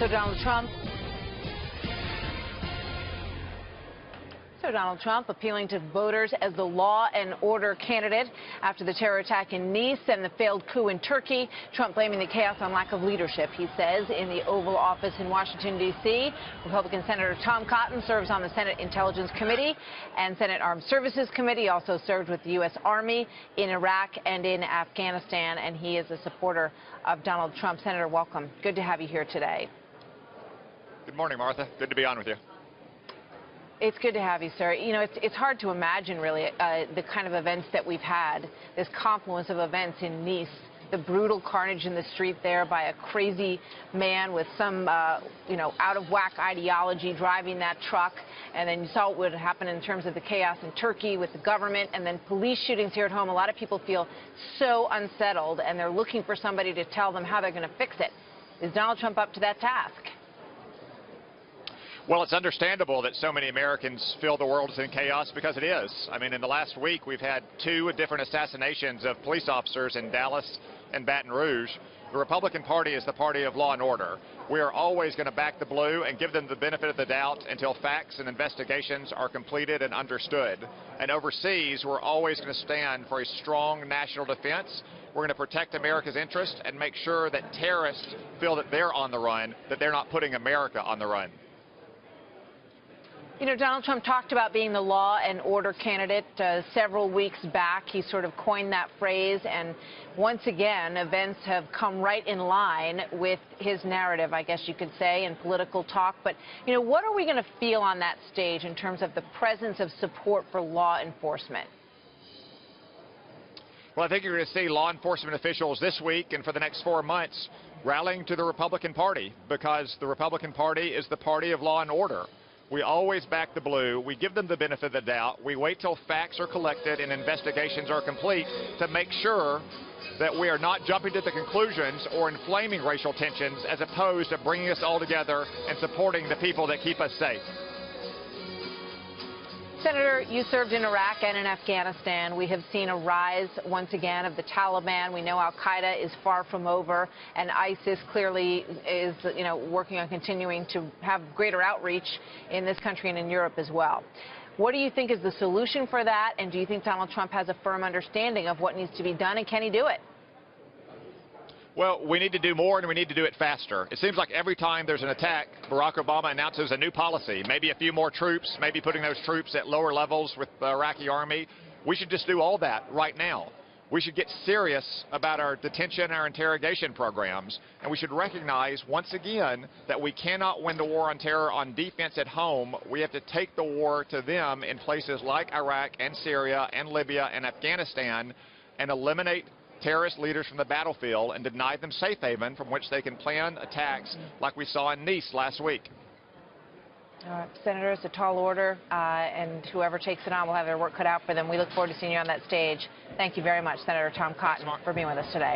So Donald Trump appealing to voters as the law and order candidate after the terror attack in Nice and the failed coup in Turkey. Trump blaming the chaos on lack of leadership, he says, in the Oval Office in Washington, D.C. Republican Senator Tom Cotton serves on the Senate Intelligence Committee and Senate Armed Services Committee. Also served with the U.S. Army in Iraq and in Afghanistan, and he is a supporter of Donald Trump. Senator, welcome. Good to have you here today. Good morning, Martha. Good to be on with you. It's good to have you, sir. You know, it's hard to imagine, really, the kind of events that we've had, this confluence of events in Nice, the brutal carnage in the street there by a crazy man with some, out-of-whack ideology driving that truck. And then you saw what would happen in terms of the chaos in Turkey with the government, and then police shootings here at home. A lot of people feel so unsettled, and they're looking for somebody to tell them how they're going to fix it. Is Donald Trump up to that task? Well, it's understandable that so many Americans feel the world is in chaos, because it is. I mean, in the last week, we've had 2 different assassinations of police officers in Dallas and Baton Rouge. The Republican Party is the party of law and order. We are always going to back the blue and give them the benefit of the doubt until facts and investigations are completed and understood. And overseas, we're always going to stand for a strong national defense. We're going to protect America's interests and make sure that terrorists feel that they're on the run, that they're not putting America on the run. You know, Donald Trump talked about being the law and order candidate several weeks back. He sort of coined that phrase, and once again, events have come right in line with his narrative, I guess you could say, in political talk. But, you know, what are we going to feel on that stage in terms of the presence of support for law enforcement? Well, I think you're going to see law enforcement officials this week and for the next 4 months rallying to the Republican Party, because the Republican Party is the party of law and order. We always back the blue. We give them the benefit of the doubt. We wait till facts are collected and investigations are complete to make sure that we are not jumping to the conclusions or inflaming racial tensions, as opposed to bringing us all together and supporting the people that keep us safe. Senator, you served in Iraq and in Afghanistan. We have seen a rise once again of the Taliban. We know al-Qaeda is far from over, and ISIS clearly is, working on continuing to have greater outreach in this country and in Europe as well. What do you think is the solution for that, and do you think Donald Trump has a firm understanding of what needs to be done, and can he do it? Well, we need to do more, and we need to do it faster. It seems like every time there's an attack, Barack Obama announces a new policy, maybe a few more troops, maybe putting those troops at lower levels with the Iraqi army. We should just do all that right now. We should get serious about our detention and our interrogation programs, and we should recognize once again that we cannot win the war on terror on defense at home. We have to take the war to them in places like Iraq and Syria and Libya and Afghanistan, and eliminate terrorist leaders from the battlefield and deny them safe haven from which they can plan attacks like we saw in Nice last week. Senator, it's a tall order, and whoever takes it on will have their work cut out for them. We look forward to seeing you on that stage. Thank you very much, Senator Tom Cotton, for being with us today.